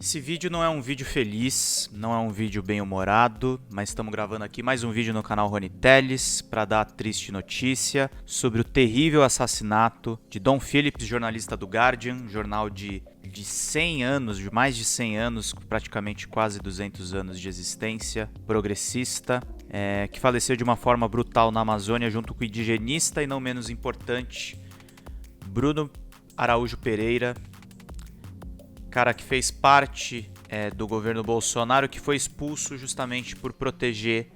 Esse vídeo não é um vídeo feliz, não é um vídeo bem-humorado, mas estamos gravando aqui mais um vídeo no canal Rony Teles para dar a triste notícia sobre o terrível assassinato de Dom Phillips, jornalista do Guardian, jornal de 100 anos, de mais de 100 anos, praticamente quase 200 anos de existência, progressista, que faleceu de uma forma brutal na Amazônia junto com o indigenista e não menos importante, Bruno Araújo Pereira, cara que fez parte do governo Bolsonaro, que foi expulso justamente por proteger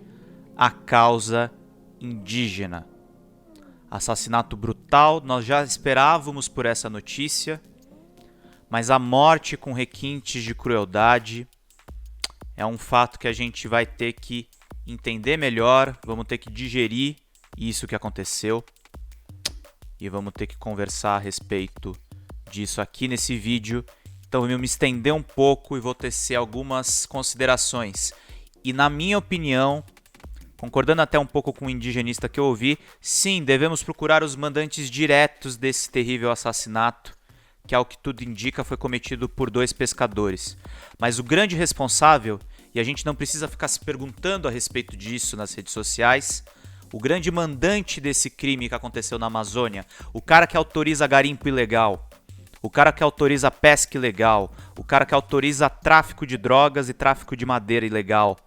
a causa indígena. Assassinato brutal, nós já esperávamos por essa notícia, mas a morte com requintes de crueldade é um fato que a gente vai ter que entender melhor, vamos ter que digerir isso que aconteceu e vamos ter que conversar a respeito disso aqui nesse vídeo. Então eu vou me estender um pouco e vou tecer algumas considerações. E na minha opinião, concordando até um pouco com o indigenista que eu ouvi, sim, devemos procurar os mandantes diretos desse terrível assassinato, que ao que tudo indica foi cometido por 2 pescadores. Mas o grande responsável, e a gente não precisa ficar se perguntando a respeito disso nas redes sociais, o grande mandante desse crime que aconteceu na Amazônia, o cara que autoriza garimpo ilegal, o cara que autoriza pesca ilegal, o cara que autoriza tráfico de drogas e tráfico de madeira ilegal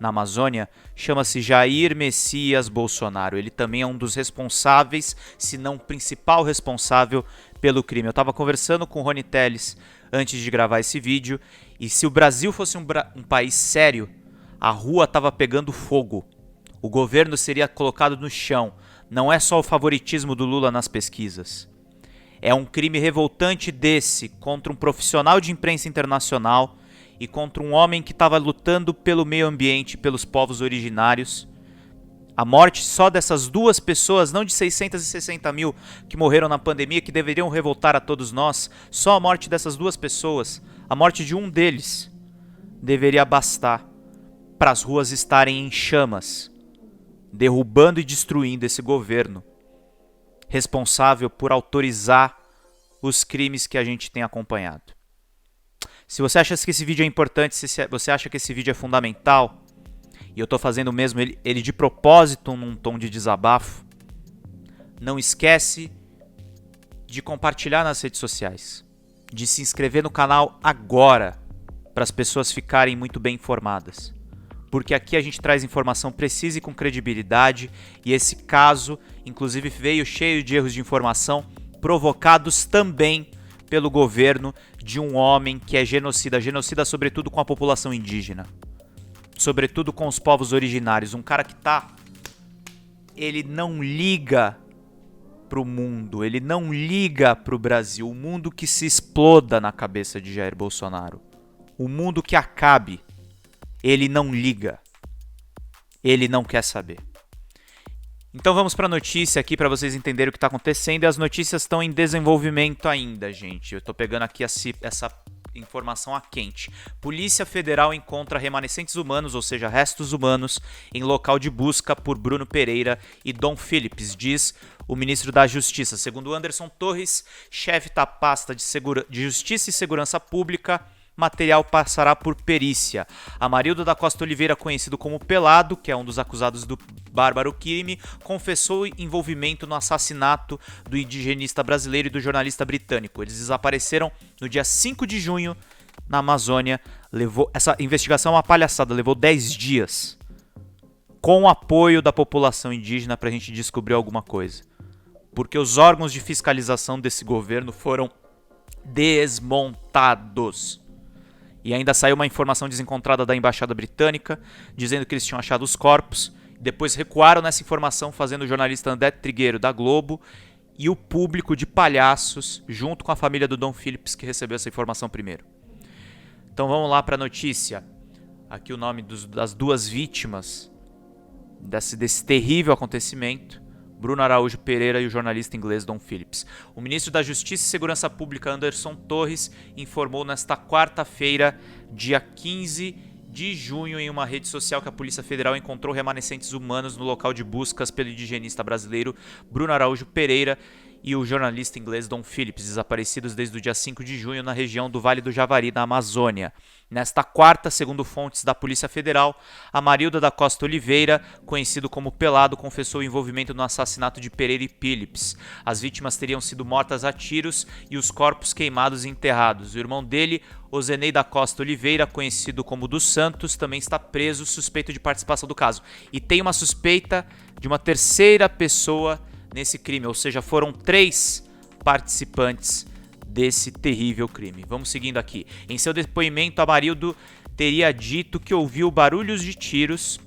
na Amazônia, chama-se Jair Messias Bolsonaro. Ele também é um dos responsáveis, se não o principal responsável pelo crime. Eu estava conversando com o Rony Teles antes de gravar esse vídeo, e se o Brasil fosse um país sério, a rua estava pegando fogo. O governo seria colocado no chão. Não é só o favoritismo do Lula nas pesquisas. É um crime revoltante desse contra um profissional de imprensa internacional e contra um homem que estava lutando pelo meio ambiente e pelos povos originários. A morte só dessas 2 pessoas, não de 660 mil que morreram na pandemia, que deveriam revoltar a todos nós, só a morte dessas 2 pessoas, a morte de um deles, deveria bastar para as ruas estarem em chamas, derrubando e destruindo esse governo responsável por autorizar os crimes que a gente tem acompanhado. Se você acha que esse vídeo é importante, se você acha que esse vídeo é fundamental, e eu estou fazendo mesmo ele de propósito num tom de desabafo, não esquece de compartilhar nas redes sociais, de se inscrever no canal agora, para as pessoas ficarem muito bem informadas. Porque aqui a gente traz informação precisa e com credibilidade, e esse caso, inclusive, veio cheio de erros de informação, provocados também pelo governo de um homem que é genocida sobretudo com a população indígena, sobretudo com os povos originários, um cara que ele não liga pro mundo, ele não liga pro Brasil, o mundo que se exploda na cabeça de Jair Bolsonaro, o mundo que acabe. Ele não liga. Ele não quer saber. Então vamos para a notícia aqui para vocês entenderem o que está acontecendo. E as notícias estão em desenvolvimento ainda, gente. Eu estou pegando aqui essa informação a quente. Polícia Federal encontra remanescentes humanos, ou seja, restos humanos, em local de busca por Bruno Pereira e Dom Phillips, diz o ministro da Justiça. Segundo Anderson Torres, chefe da pasta de Justiça e Segurança Pública, material passará por perícia. Amarildo da Costa Oliveira, conhecido como Pelado, que é um dos acusados do bárbaro crime, confessou envolvimento no assassinato do indigenista brasileiro e do jornalista britânico. Eles desapareceram no dia 5 de junho na Amazônia. Essa investigação é uma palhaçada, levou 10 dias. Com o apoio da população indígena para a gente descobrir alguma coisa. Porque os órgãos de fiscalização desse governo foram desmontados. E ainda saiu uma informação desencontrada da Embaixada Britânica, dizendo que eles tinham achado os corpos. Depois recuaram nessa informação, fazendo o jornalista André Trigueiro, da Globo, e o público de palhaços, junto com a família do Dom Phillips, que recebeu essa informação primeiro. Então vamos lá para a notícia. Aqui o nome das 2 vítimas desse terrível acontecimento. Bruno Araújo Pereira e o jornalista inglês Dom Phillips. O ministro da Justiça e Segurança Pública, Anderson Torres, informou nesta quarta-feira, dia 15 de junho, em uma rede social que a Polícia Federal encontrou remanescentes humanos no local de buscas pelo indigenista brasileiro Bruno Araújo Pereira e o jornalista inglês Dom Phillips, desaparecidos desde o dia 5 de junho na região do Vale do Javari, na Amazônia. Nesta quarta, segundo fontes da Polícia Federal, Amarildo da Costa Oliveira, conhecido como Pelado, confessou o envolvimento no assassinato de Pereira e Phillips. As vítimas teriam sido mortas a tiros e os corpos queimados e enterrados. O irmão dele, Ozenei da Costa Oliveira, conhecido como dos Santos, também está preso, suspeito de participação do caso. E tem uma suspeita de uma terceira pessoa nesse crime, ou seja, foram 3 participantes desse terrível crime. Vamos seguindo aqui. Em seu depoimento, Amarildo teria dito que ouviu barulhos de tiros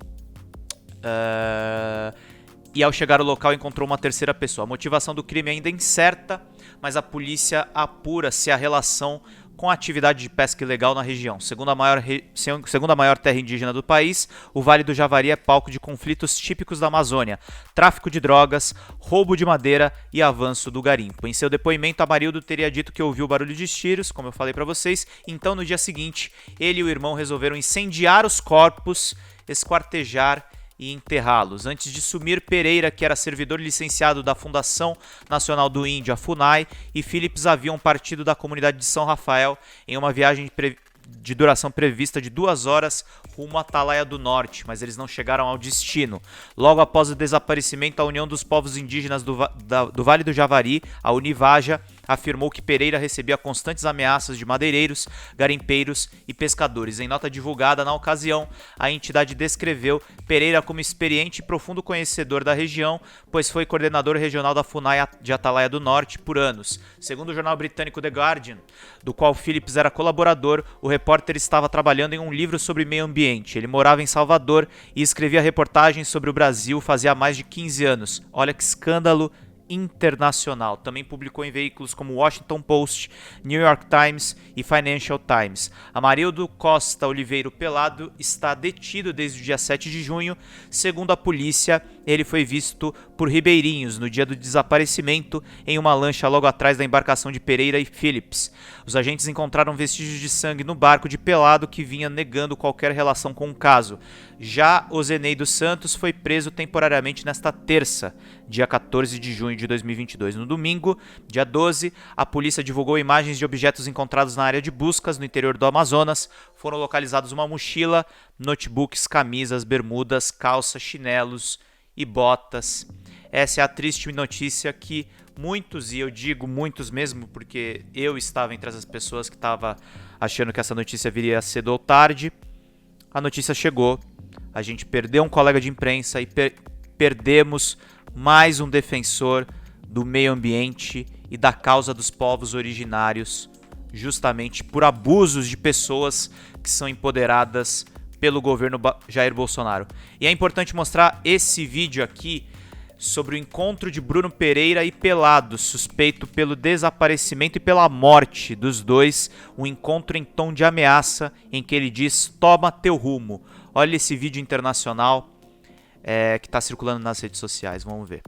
e ao chegar ao local encontrou uma terceira pessoa. A motivação do crime ainda é incerta, mas a polícia apura se a relação com a atividade de pesca ilegal na região. Segundo a maior terra indígena do país, o Vale do Javari é palco de conflitos típicos da Amazônia: tráfico de drogas, roubo de madeira e avanço do garimpo. Em seu depoimento, Amarildo teria dito que ouviu barulho de tiros, como eu falei para vocês. Então, no dia seguinte, ele e o irmão resolveram incendiar os corpos, esquartejar e enterrá-los. Antes de sumir, Pereira, que era servidor licenciado da Fundação Nacional do Índio, a FUNAI, e Phillips haviam partido da comunidade de São Rafael em uma viagem de duração prevista de 2 horas rumo à Atalaia do Norte, mas eles não chegaram ao destino. Logo após o desaparecimento, a União dos Povos Indígenas do Vale do Javari, a Univaja, afirmou que Pereira recebia constantes ameaças de madeireiros, garimpeiros e pescadores. Em nota divulgada na ocasião, a entidade descreveu Pereira como experiente e profundo conhecedor da região, pois foi coordenador regional da FUNAI de Atalaia do Norte por anos. Segundo o jornal britânico The Guardian, do qual Phillips era colaborador, o repórter estava trabalhando em um livro sobre meio ambiente. Ele morava em Salvador e escrevia reportagens sobre o Brasil fazia mais de 15 anos. Olha que escândalo internacional. Também publicou em veículos como Washington Post, New York Times e Financial Times. Amarildo Costa Oliveira Pelado está detido desde o dia 7 de junho. Segundo a polícia, ele foi visto por ribeirinhos no dia do desaparecimento em uma lancha logo atrás da embarcação de Pereira e Phillips. Os agentes encontraram vestígios de sangue no barco de Pelado, que vinha negando qualquer relação com o caso. Já Ozenei dos Santos foi preso temporariamente nesta terça, dia 14 de junho de 2022. No domingo, dia 12, a polícia divulgou imagens de objetos encontrados na área de buscas no interior do Amazonas. Foram localizados uma mochila, notebooks, camisas, bermudas, calças, chinelos e botas. Essa é a triste notícia que muitos, e eu digo muitos mesmo porque eu estava entre essas pessoas que estava achando que essa notícia viria cedo ou tarde. A notícia chegou, a gente perdeu um colega de imprensa e perdemos mais um defensor do meio ambiente e da causa dos povos originários, justamente por abusos de pessoas que são empoderadas pelo governo Jair Bolsonaro. E é importante mostrar esse vídeo aqui sobre o encontro de Bruno Pereira e Pelado, suspeito pelo desaparecimento e pela morte dos dois, um encontro em tom de ameaça em que ele diz: toma teu rumo. Olha esse vídeo internacional que está circulando nas redes sociais, vamos ver.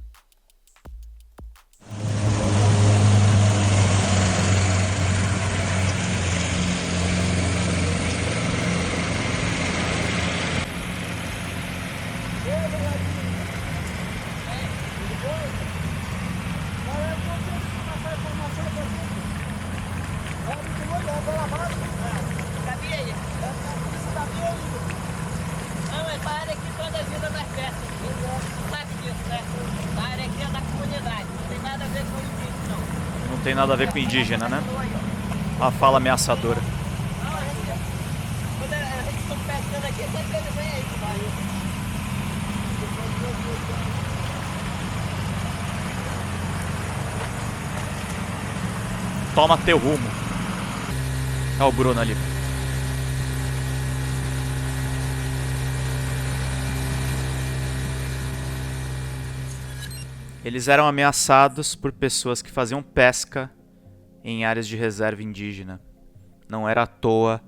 Não tem nada a ver com indígena, né? Uma fala ameaçadora. Toma teu rumo. Olha o Bruno ali. Eles eram ameaçados por pessoas que faziam pesca em áreas de reserva indígena. Não era à toa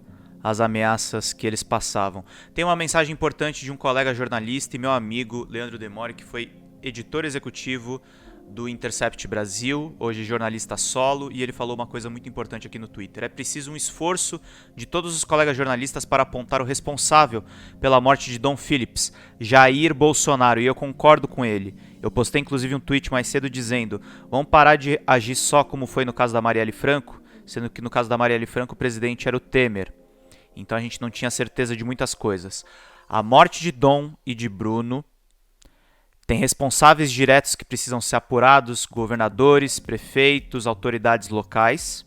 as ameaças que eles passavam. Tem uma mensagem importante de um colega jornalista e meu amigo Leandro Demore, que foi editor executivo do Intercept Brasil, hoje jornalista solo, e ele falou uma coisa muito importante aqui no Twitter. É preciso um esforço de todos os colegas jornalistas para apontar o responsável pela morte de Dom Phillips, Jair Bolsonaro, e eu concordo com ele. Eu postei inclusive um tweet mais cedo dizendo: vamos parar de agir só como foi no caso da Marielle Franco, sendo que no caso da Marielle Franco o presidente era o Temer. Então a gente não tinha certeza de muitas coisas. A morte de Dom e de Bruno tem responsáveis diretos que precisam ser apurados, governadores, prefeitos, autoridades locais,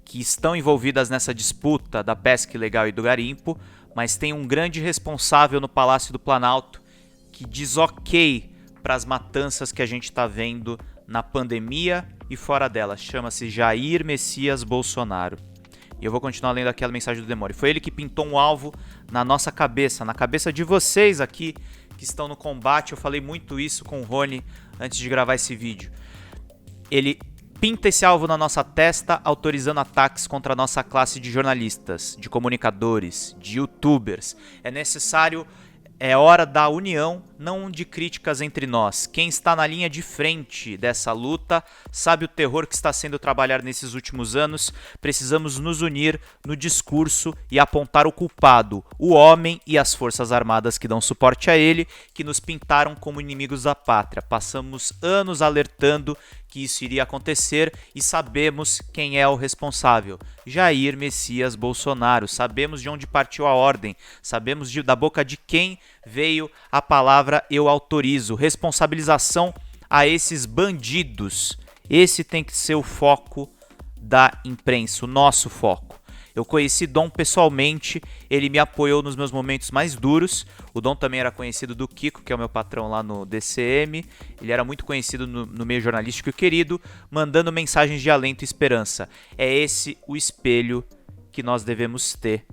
que estão envolvidas nessa disputa da pesca ilegal e do garimpo, mas tem um grande responsável no Palácio do Planalto que diz ok para as matanças que a gente está vendo na pandemia e fora dela. Chama-se Jair Messias Bolsonaro. E eu vou continuar lendo aquela mensagem do Demore. Foi ele que pintou um alvo na nossa cabeça, na cabeça de vocês aqui que estão no combate. Eu falei muito isso com o Rony antes de gravar esse vídeo. Ele pinta esse alvo na nossa testa, autorizando ataques contra a nossa classe de jornalistas, de comunicadores, de youtubers. É hora da união, não de críticas entre nós. Quem está na linha de frente dessa luta sabe o terror que está sendo trabalhado nesses últimos anos. Precisamos nos unir no discurso e apontar o culpado, o homem e as forças armadas que dão suporte a ele, que nos pintaram como inimigos da pátria. Passamos anos alertando que isso iria acontecer e sabemos quem é o responsável. Jair Messias Bolsonaro. Sabemos de onde partiu a ordem, sabemos da boca de quem veio a palavra eu autorizo. Responsabilização a esses bandidos. Esse tem que ser o foco da imprensa, o nosso foco. Eu conheci Dom pessoalmente, ele me apoiou nos meus momentos mais duros. O Dom também era conhecido do Kiko, que é o meu patrão lá no DCM. Ele era muito conhecido no meio jornalístico e querido, mandando mensagens de alento e esperança. É esse o espelho que nós devemos ter.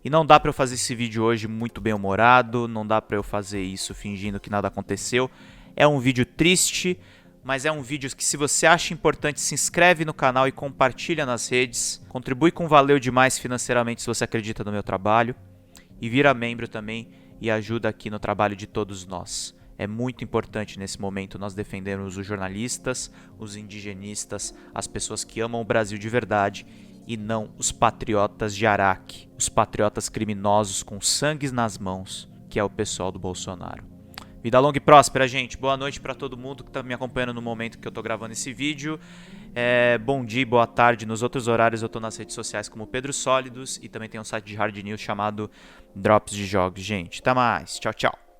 E não dá para eu fazer esse vídeo hoje muito bem-humorado, não dá para eu fazer isso fingindo que nada aconteceu. É um vídeo triste, mas é um vídeo que, se você acha importante, se inscreve no canal e compartilha nas redes. Contribui com Valeu Demais financeiramente se você acredita no meu trabalho. E vira membro também e ajuda aqui no trabalho de todos nós. É muito importante nesse momento nós defendermos os jornalistas, os indigenistas, as pessoas que amam o Brasil de verdade e não os patriotas de Araque, os patriotas criminosos com sangue nas mãos, que é o pessoal do Bolsonaro. Vida longa e próspera, gente. Boa noite para todo mundo que está me acompanhando no momento que eu estou gravando esse vídeo. Bom dia, boa tarde. Nos outros horários eu estou nas redes sociais como Pedro Sólidos e também tem um site de hard news chamado Drops de Jogos. Gente, até mais. Tchau, tchau.